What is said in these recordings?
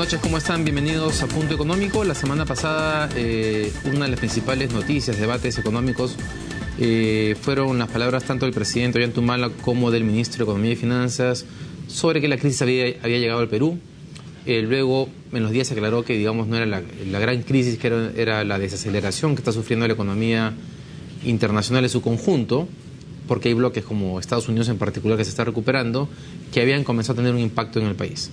noches, ¿cómo están? Bienvenidos a Punto Económico. La semana pasada, una de las principales noticias, debates económicos, fueron las palabras tanto del presidente Ollanta como del ministro de Economía y Finanzas sobre que la crisis había llegado al Perú. Luego, en los días se aclaró que, digamos, no era la gran crisis, que era la desaceleración que está sufriendo la economía internacional en su conjunto, porque hay bloques como Estados Unidos en particular que se está recuperando, que habían comenzado a tener un impacto en el país.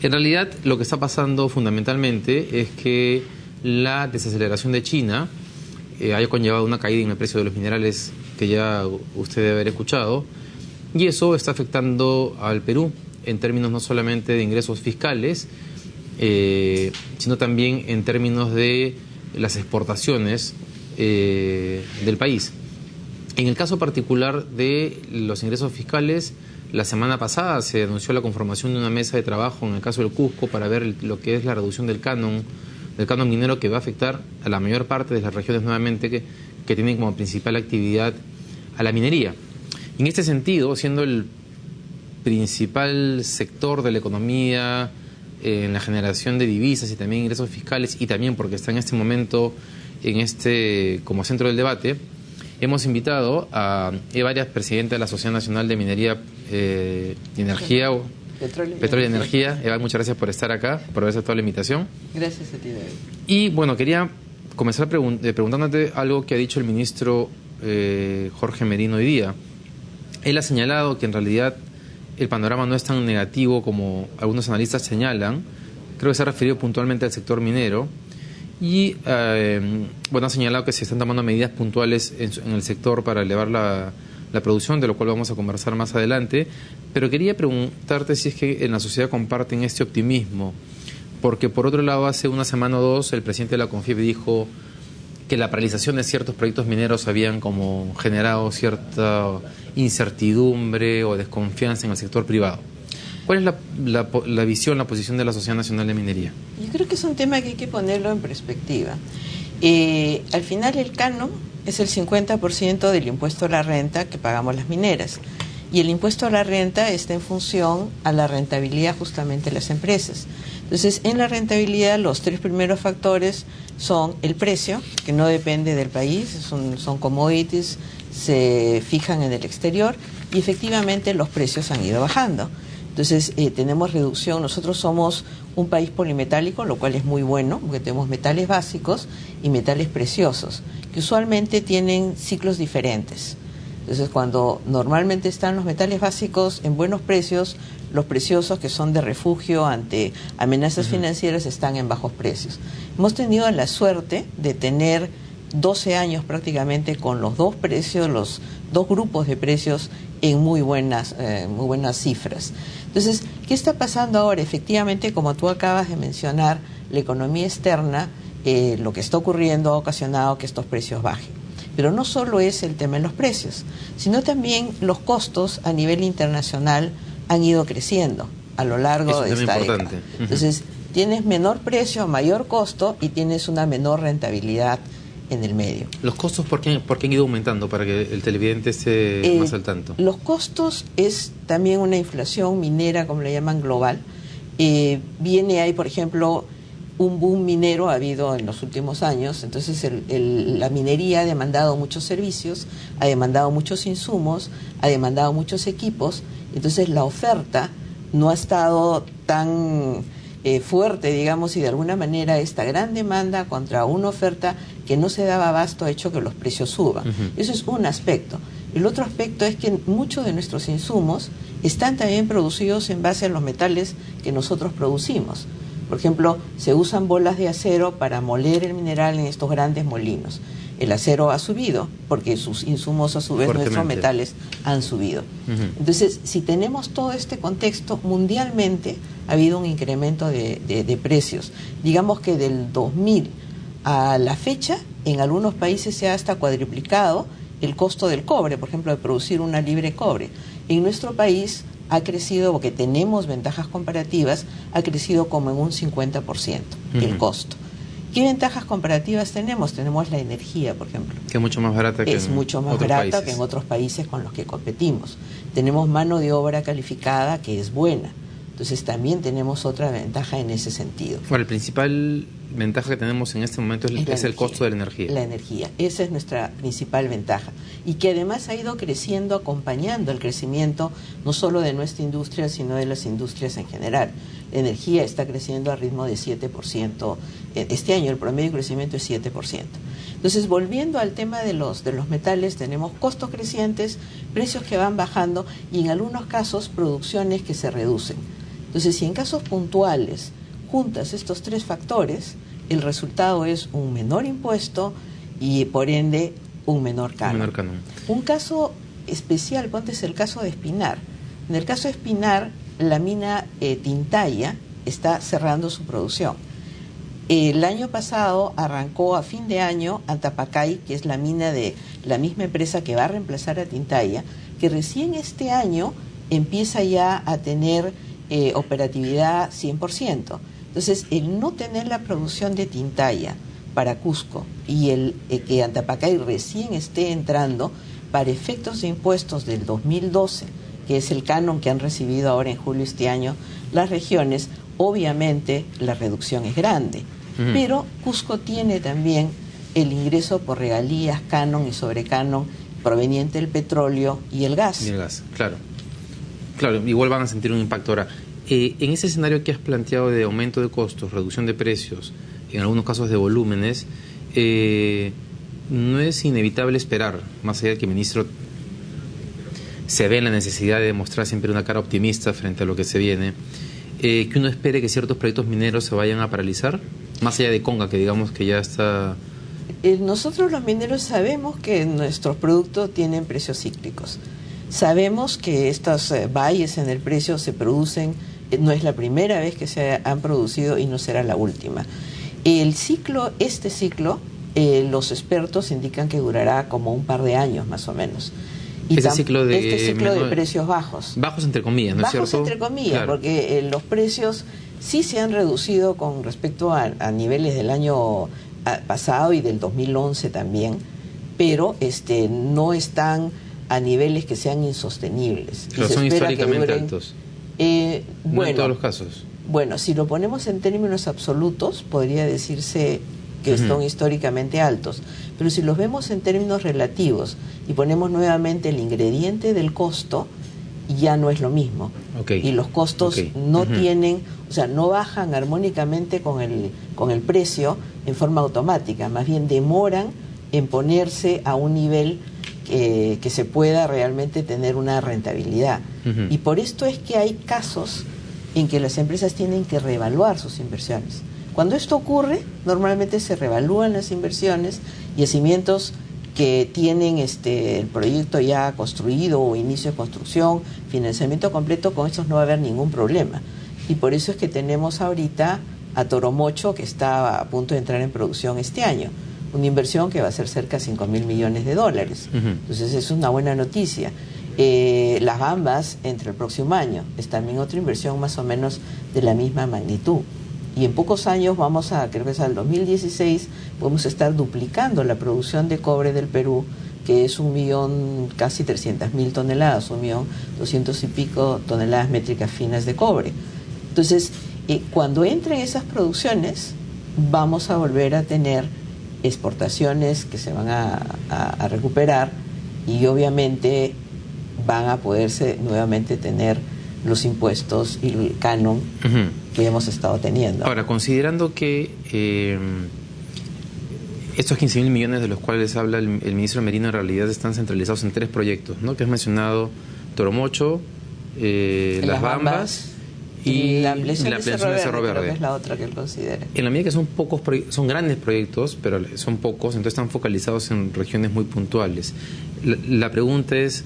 En realidad, lo que está pasando fundamentalmente es que la desaceleración de China haya conllevado una caída en el precio de los minerales que ya usted debe haber escuchado, y eso está afectando al Perú en términos no solamente de ingresos fiscales, sino también en términos de las exportaciones del país. En el caso particular de los ingresos fiscales, la semana pasada se anunció la conformación de una mesa de trabajo en el caso del Cusco para ver lo que es la reducción del canon minero, que va a afectar a la mayor parte de las regiones nuevamente que tienen como principal actividad a la minería. En este sentido, siendo el principal sector de la economía en la generación de divisas y también ingresos fiscales, y también porque está en este momento como centro del debate, hemos invitado a Eva Arias, presidenta de la Sociedad Nacional de Minería y Energía, Petróleo y Energía. Eva, muchas gracias por estar acá, por haber aceptado la invitación. Gracias a ti, David. Y bueno, quería comenzar preguntándote algo que ha dicho el ministro Jorge Merino hoy día. Él ha señalado que en realidad el panorama no es tan negativo como algunos analistas señalan. Creo que se ha referido puntualmente al sector minero. Y ha señalado que se están tomando medidas puntuales en el sector para elevar la producción, de lo cual vamos a conversar más adelante. Pero quería preguntarte si es que en la sociedad comparten este optimismo, porque por otro lado, hace una semana o dos, el presidente de la CONFIEP dijo que la paralización de ciertos proyectos mineros habían como generado cierta incertidumbre o desconfianza en el sector privado. ¿Cuál es la visión, la posición de la Sociedad Nacional de Minería? Yo creo que es un tema que hay que ponerlo en perspectiva. Al final el canon es el 50% del impuesto a la renta que pagamos las mineras. Y el impuesto a la renta está en función a la rentabilidad justamente de las empresas. Entonces, en la rentabilidad los tres primeros factores son el precio, que no depende del país, son commodities, se fijan en el exterior, y efectivamente los precios han ido bajando. Entonces, tenemos reducción. Nosotros somos un país polimetálico, lo cual es muy bueno, porque tenemos metales básicos y metales preciosos, que usualmente tienen ciclos diferentes. Entonces, cuando normalmente están los metales básicos en buenos precios, los preciosos, que son de refugio ante amenazas financieras, están en bajos precios. Hemos tenido la suerte de tener 12 años prácticamente con los dos precios, los dos grupos de precios en muy buenas cifras. Entonces, ¿qué está pasando ahora? Efectivamente, como tú acabas de mencionar, la economía externa, lo que está ocurriendo ha ocasionado que estos precios bajen. Pero no solo es el tema de los precios, sino también los costos a nivel internacional han ido creciendo a lo largo de esta década. Entonces, tienes menor precio, mayor costo y tienes una menor rentabilidad en el medio. ¿Los costos por qué han ido aumentando para que el televidente esté más al tanto? Los costos es también una inflación minera, como le llaman, global. Hay, por ejemplo, un boom minero ha habido en los últimos años, entonces la minería ha demandado muchos servicios, ha demandado muchos insumos, ha demandado muchos equipos, entonces la oferta no ha estado tan fuerte, digamos, y de alguna manera esta gran demanda contra una oferta que no se daba abasto ha hecho que los precios suban. Eso es un aspecto. El otro aspecto es que muchos de nuestros insumos están también producidos en base a los metales que nosotros producimos. Por ejemplo, se usan bolas de acero para moler el mineral en estos grandes molinos. El acero ha subido porque sus insumos, a su vez, nuestros metales han subido. Entonces, si tenemos todo este contexto, mundialmente ha habido un incremento de precios. Digamos que del 2000 a la fecha, en algunos países se ha hasta cuadriplicado el costo del cobre, por ejemplo, de producir una libra de cobre. En nuestro país ha crecido, porque tenemos ventajas comparativas, ha crecido como en un 50% el costo. ¿Qué ventajas comparativas tenemos? Tenemos la energía, por ejemplo. Que es mucho más barata que es mucho más barata que en otros países con los que competimos. Tenemos mano de obra calificada que es buena. Entonces también tenemos otra ventaja en ese sentido. Bueno, la principal ventaja que tenemos en este momento es el costo de la energía. La energía, esa es nuestra principal ventaja. Y que además ha ido creciendo, acompañando el crecimiento no solo de nuestra industria, sino de las industrias en general. La energía está creciendo a ritmo de 7%. Este año el promedio de crecimiento es 7%. Entonces, volviendo al tema de los metales, tenemos costos crecientes, precios que van bajando y en algunos casos producciones que se reducen. Entonces, si en casos puntuales juntas estos tres factores, el resultado es un menor impuesto y por ende un menor canon. Un caso especial, ponte, es el caso de Espinar. En el caso de Espinar, la mina Tintaya está cerrando su producción. El año pasado arrancó a fin de año Antapacay, que es la mina de la misma empresa que va a reemplazar a Tintaya, que recién este año empieza ya a tener operatividad 100%. Entonces, el no tener la producción de Tintaya para Cusco y el que Antapacay recién esté entrando para efectos de impuestos del 2012, que es el canon que han recibido ahora en julio este año las regiones, obviamente la reducción es grande. Pero Cusco tiene también el ingreso por regalías, canon y sobrecanon proveniente del petróleo y el gas. Y el gas, claro. Claro, igual van a sentir un impacto ahora. En ese escenario que has planteado de aumento de costos, reducción de precios, en algunos casos de volúmenes, no es inevitable esperar, más allá de que el ministro se ve en la necesidad de demostrar siempre una cara optimista frente a lo que se viene, que uno espere que ciertos proyectos mineros se vayan a paralizar, más allá de Conga, que digamos que ya está... Nosotros los mineros sabemos que nuestros productos tienen precios cíclicos. Sabemos que estos valles en el precio se producen, no es la primera vez que se han producido y no será la última. Este ciclo, los expertos indican que durará como un par de años más o menos. Y este ciclo de precios bajos. Bajos entre comillas, ¿no es cierto? Bajos entre comillas, claro. Porque los precios sí se han reducido con respecto a niveles del año pasado y del 2011 también, pero no están a niveles que sean insostenibles. Pero son históricamente altos. No en todos los casos. Bueno, si lo ponemos en términos absolutos, podría decirse que son históricamente altos. Pero si los vemos en términos relativos y ponemos nuevamente el ingrediente del costo, ya no es lo mismo. Y los costos no tienen, o sea, no bajan armónicamente con el precio en forma automática, más bien demoran en ponerse a un nivel que se pueda realmente tener una rentabilidad. Y por esto es que hay casos en que las empresas tienen que reevaluar sus inversiones. Cuando esto ocurre, normalmente se reevalúan las inversiones, yacimientos que tienen el proyecto ya construido o inicio de construcción, financiamiento completo, con estos no va a haber ningún problema. Y por eso es que tenemos ahorita a Toromocho, que está a punto de entrar en producción este año. Una inversión que va a ser cerca de $5.000 millones. Entonces es una buena noticia. Las Bambas entre el próximo año es también otra inversión más o menos de la misma magnitud. Y en pocos años creo que es al 2016, podemos estar duplicando la producción de cobre del Perú, que es 1.000.000, casi 300.000 toneladas, 1.200.000 y pico toneladas métricas finas de cobre. Entonces, cuando entren esas producciones, vamos a volver a tener exportaciones que se van a recuperar y obviamente van a poderse nuevamente tener los impuestos y el canon que hemos estado teniendo. Ahora, considerando que estos 15.000 millones de los cuales habla el ministro Merino en realidad están centralizados en 3 proyectos, ¿no? Que has mencionado: Toromocho, Las Bambas y la ampliación de Cerro Verde. Creo que es la otra que él considera. En la medida que son grandes proyectos, pero son pocos, entonces están focalizados en regiones muy puntuales. La pregunta es,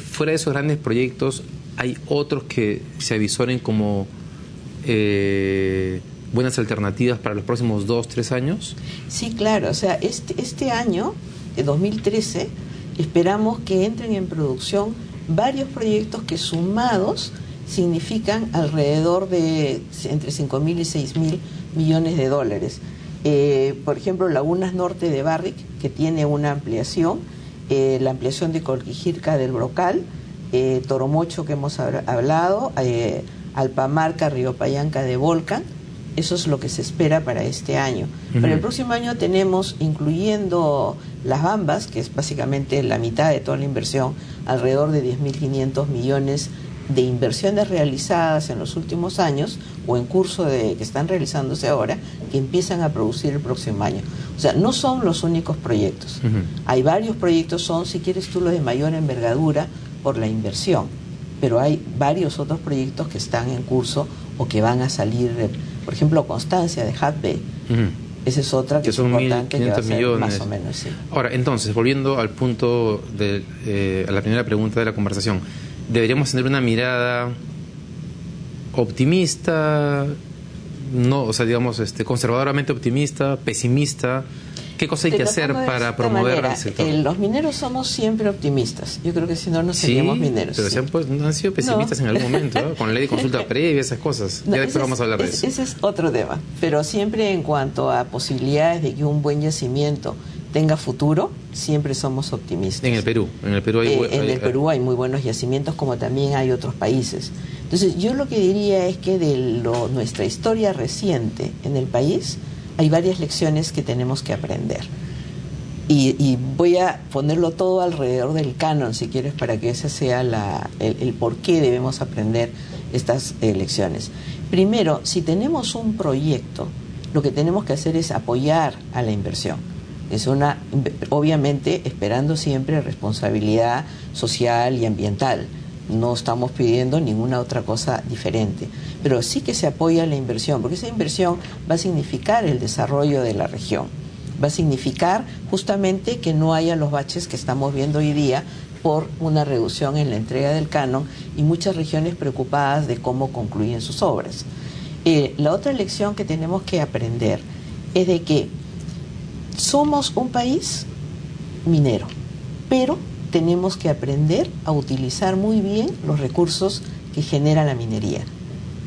fuera de esos grandes proyectos, ¿hay otros que se avisoren como buenas alternativas para los próximos 2-3 años? Sí, claro. O sea, este año, 2013, esperamos que entren en producción varios proyectos que sumados significan alrededor de entre 5.000 y 6.000 millones de dólares. Por ejemplo, Lagunas Norte de Barrick, que tiene una ampliación, la ampliación de Colquijirca del Brocal, Toromocho que hemos hablado, Alpamarca, Río Payanca de Volcan. Eso es lo que se espera para este año. Para el próximo año tenemos, incluyendo Las Bambas, que es básicamente la mitad de toda la inversión, alrededor de 10.500 millones de inversiones realizadas en los últimos años o en curso de que están realizándose ahora, que empiezan a producir el próximo año. O sea, no son los únicos proyectos. Hay varios proyectos, son, si quieres tú, los de mayor envergadura por la inversión, pero hay varios otros proyectos que están en curso o que van a salir. Por ejemplo, Constancia de Hatbay. Esa es otra que es son importante, que va a 1.500 ser millones. más o menos, sí. Ahora, entonces, volviendo al punto a la primera pregunta de la conversación, ¿deberíamos tener una mirada optimista, no, o sea, digamos, conservadoramente optimista, pesimista? ¿Qué cosa hay que hacer para promover el sector? Los mineros somos siempre optimistas. Yo creo que si no seríamos mineros. Pero no han sido pesimistas en algún momento, ¿no? Con la ley de consulta previa, esas cosas. Ya después vamos a hablar de eso. Ese es otro tema. Pero siempre en cuanto a posibilidades de que un buen yacimiento tenga futuro, siempre somos optimistas. En el Perú Perú hay muy buenos yacimientos, como también hay otros países. Entonces, yo lo que diría es que nuestra historia reciente en el país, hay varias lecciones que tenemos que aprender. Y voy a ponerlo todo alrededor del canon, si quieres, para que ese sea el por qué debemos aprender estas lecciones. Primero, si tenemos un proyecto, lo que tenemos que hacer es apoyar a la inversión. Obviamente, esperando siempre responsabilidad social y ambiental. No estamos pidiendo ninguna otra cosa diferente, pero sí que se apoya la inversión, porque esa inversión va a significar el desarrollo de la región, va a significar justamente que no haya los baches que estamos viendo hoy día por una reducción en la entrega del canon y muchas regiones preocupadas de cómo concluyen sus obras. La otra lección que tenemos que aprender es de que somos un país minero, pero tenemos que aprender a utilizar muy bien los recursos que genera la minería.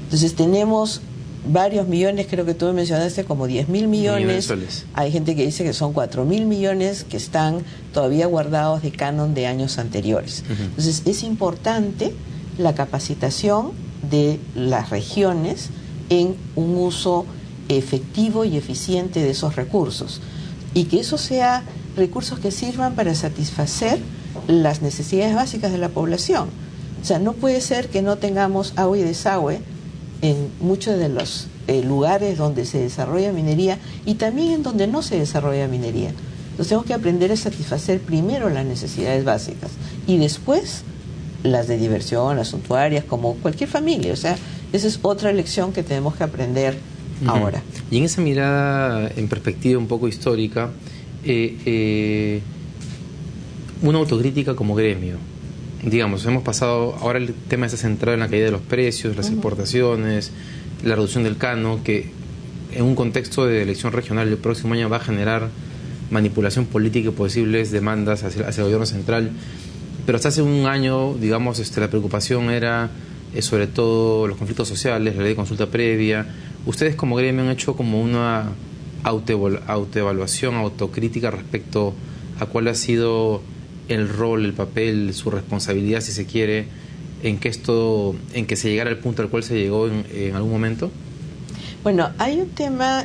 Entonces tenemos varios millones, creo que tú mencionaste como 10.000 millones. Hay gente que dice que son 4.000 millones que están todavía guardados de canon de años anteriores. Entonces es importante la capacitación de las regiones en un uso efectivo y eficiente de esos recursos. Y que eso sea recursos que sirvan para satisfacer las necesidades básicas de la población. O sea, no puede ser que no tengamos agua y desagüe en muchos de los lugares donde se desarrolla minería y también en donde no se desarrolla minería. Entonces tenemos que aprender a satisfacer primero las necesidades básicas y después las de diversión, las suntuarias, como cualquier familia. O sea, esa es otra lección que tenemos que aprender ahora. Y en esa mirada en perspectiva un poco histórica, una autocrítica como gremio. Digamos, hemos pasado, ahora el tema está centrado en la caída de los precios, las exportaciones, la reducción del cano, que en un contexto de elección regional el próximo año va a generar manipulación política y posibles demandas hacia el gobierno central. Pero hasta hace un año, digamos, la preocupación era sobre todo los conflictos sociales, la ley de consulta previa. Ustedes como gremio han hecho como una autoevaluación, autocrítica respecto a cuál ha sido el rol, el papel, su responsabilidad, si se quiere, en que se llegara al punto al cual se llegó en algún momento. Bueno, hay un tema,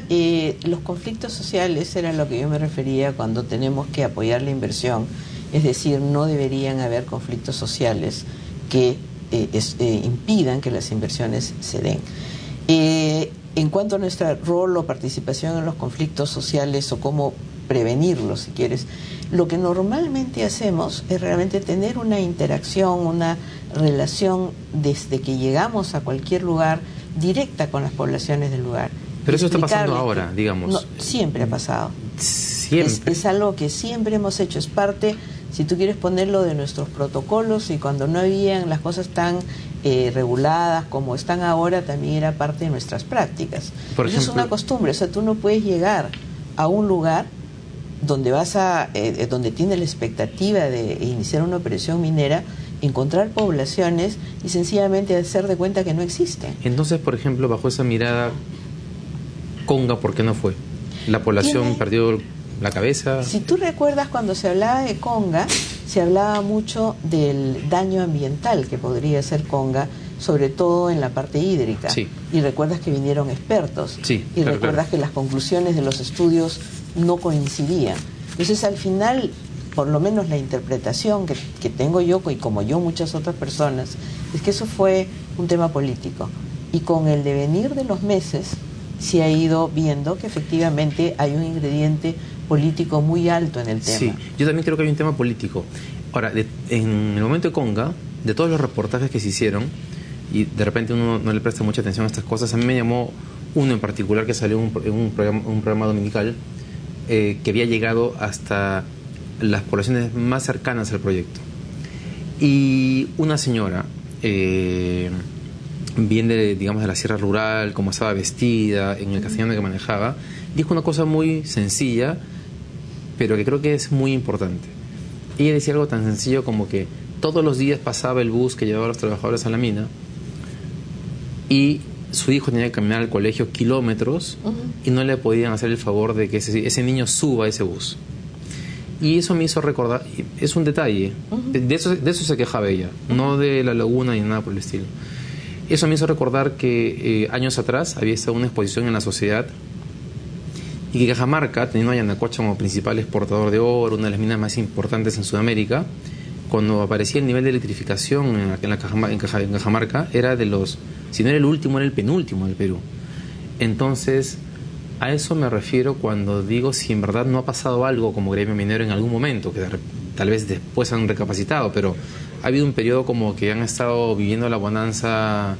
los conflictos sociales era lo que yo me refería cuando tenemos que apoyar la inversión, es decir, no deberían haber conflictos sociales que impidan que las inversiones se den. En cuanto a nuestro rol o participación en los conflictos sociales o cómo prevenirlos, si quieres, lo que normalmente hacemos es realmente tener una interacción, una relación desde que llegamos a cualquier lugar directa con las poblaciones del lugar. Pero eso está pasando ahora, digamos. No, siempre ha pasado. Siempre. Es algo que siempre hemos hecho, es parte, si tú quieres ponerlo, de nuestros protocolos, y cuando no habían las cosas tan reguladas como están ahora, también era parte de nuestras prácticas. Por ejemplo, es una costumbre, o sea, tú no puedes llegar a un lugar donde donde tienes la expectativa de iniciar una operación minera, encontrar poblaciones y sencillamente hacer de cuenta que no existen. Entonces, por ejemplo, bajo esa mirada, Conga, ¿por qué no fue? ¿La población perdió la cabeza? Si tú recuerdas, cuando se hablaba de Conga, se hablaba mucho del daño ambiental que podría hacer Conga sobre todo en la parte hídrica. Sí. Y recuerdas que vinieron expertos. Sí, y claro, recuerdas que las conclusiones de los estudios no coincidían. Entonces, al final, por lo menos la interpretación que tengo yo, y como yo muchas otras personas, es que eso fue un tema político. Y con el devenir de los meses se ha ido viendo que efectivamente hay un ingrediente político muy alto en el tema. Sí, yo también creo que hay un tema político. Ahora, en el momento de Conga, de todos los reportajes que se hicieron, y de repente uno no le presta mucha atención a estas cosas, a mí me llamó uno en particular que salió en un programa dominical, que había llegado hasta las poblaciones más cercanas al proyecto. Y una señora, bien digamos, de la sierra rural, como estaba vestida, en el castellano que manejaba, dijo una cosa muy sencilla, pero que creo que es muy importante. Ella decía algo tan sencillo como que todos los días pasaba el bus que llevaba a los trabajadores a la mina y su hijo tenía que caminar al colegio kilómetros y no le podían hacer el favor de que ese niño suba a ese bus. Y eso me hizo recordar, es un detalle, de eso se quejaba ella, no de la laguna ni nada por el estilo. Eso me hizo recordar que años atrás había estado una exposición en La Sociedad y que Cajamarca, teniendo a Yanacocha como principal exportador de oro, una de las minas más importantes en Sudamérica, cuando aparecía el nivel de electrificación en Cajamarca, era de los, si no era el último, era el penúltimo del Perú. Entonces, a eso me refiero cuando digo si en verdad no ha pasado algo como gremio minero en algún momento, que tal vez después han recapacitado, pero ha habido un periodo como que han estado viviendo la bonanza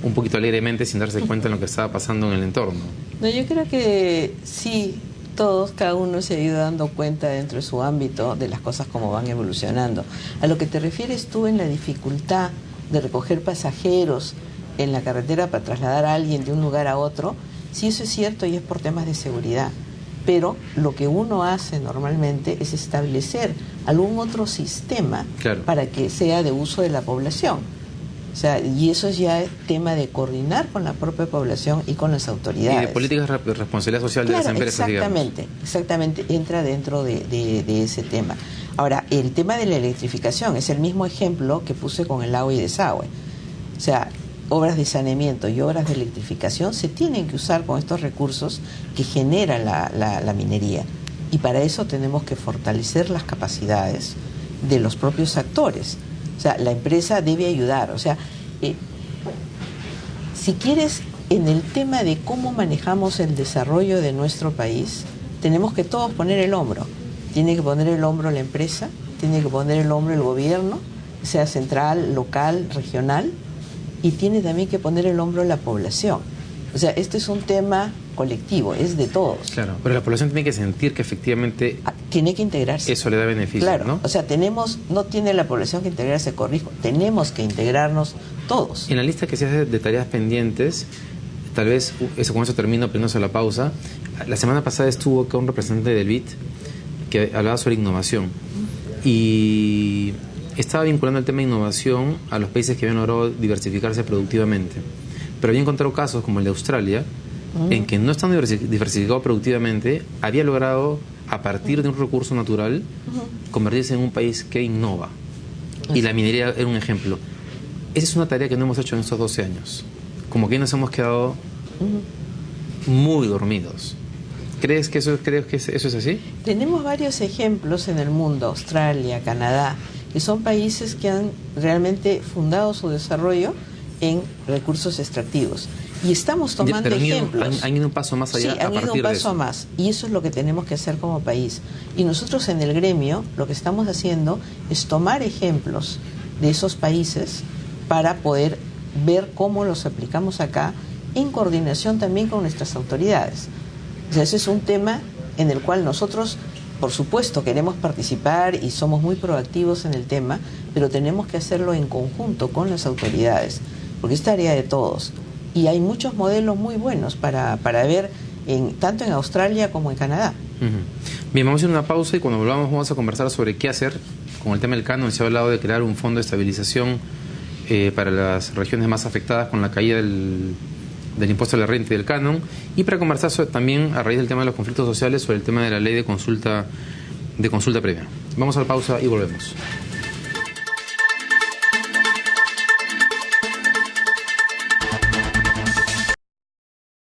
un poquito alegremente sin darse cuenta de lo que estaba pasando en el entorno. No, yo creo que sí, todos, cada uno se ha ido dando cuenta dentro de su ámbito de las cosas como van evolucionando. A lo que te refieres tú en la dificultad de recoger pasajeros en la carretera para trasladar a alguien de un lugar a otro, sí, eso es cierto y es por temas de seguridad. Pero lo que uno hace normalmente es establecer algún otro sistema para que sea de uso de la población. O sea, y eso es ya tema de coordinar con la propia población y con las autoridades. Y de políticas de responsabilidad social de las empresas, exactamente, digamos. Exactamente, entra dentro de ese tema. Ahora, el tema de la electrificación es el mismo ejemplo que puse con el agua y desagüe. O sea, obras de saneamiento y obras de electrificación se tienen que usar con estos recursos que genera la minería. Y para eso tenemos que fortalecer las capacidades de los propios actores. O sea, la empresa debe ayudar. O sea, si quieres, en el tema de cómo manejamos el desarrollo de nuestro país, tenemos que todos poner el hombro. Tiene que poner el hombro la empresa, tiene que poner el hombro el gobierno, sea central, local, regional, y tiene también que poner el hombro la población. O sea, este es un tema colectivo, es de todos. Claro, pero la población tiene que sentir que efectivamente tiene que integrarse. Eso le da beneficio, claro, ¿no? O sea, no tiene la población que integrarse, corrijo, tenemos que integrarnos todos. En la lista que se hace de tareas pendientes, tal vez, con eso termino, poniéndose la pausa, la semana pasada estuvo acá un representante del BID que hablaba sobre innovación y estaba vinculando el tema de innovación a los países que habían logrado diversificarse productivamente. Pero había encontrado casos como el de Australia, en que no estando diversificado productivamente, había logrado, a partir de un recurso natural, convertirse en un país que innova. Y la minería era un ejemplo. Esa es una tarea que no hemos hecho en estos 12 años. Como que nos hemos quedado muy dormidos. ¿Crees que eso es así? Tenemos varios ejemplos en el mundo, Australia, Canadá, que son países que han realmente fundado su desarrollo en recursos extractivos. Y estamos tomando ejemplos. Han ido un paso más allá. Sí, han ido un paso más. Y eso es lo que tenemos que hacer como país. Y nosotros en el gremio lo que estamos haciendo es tomar ejemplos de esos países para poder ver cómo los aplicamos acá en coordinación también con nuestras autoridades. O sea, ese es un tema en el cual nosotros, por supuesto, queremos participar y somos muy proactivos en el tema, pero tenemos que hacerlo en conjunto con las autoridades, porque es tarea de todos. Y hay muchos modelos muy buenos para ver tanto en Australia como en Canadá. Bien, vamos a ir a una pausa y cuando volvamos vamos a conversar sobre qué hacer con el tema del canon. Se ha hablado de crear un fondo de estabilización para las regiones más afectadas con la caída del impuesto a la renta y del canon, y para conversar también a raíz del tema de los conflictos sociales sobre el tema de la ley de consulta previa. Vamos a la pausa y volvemos.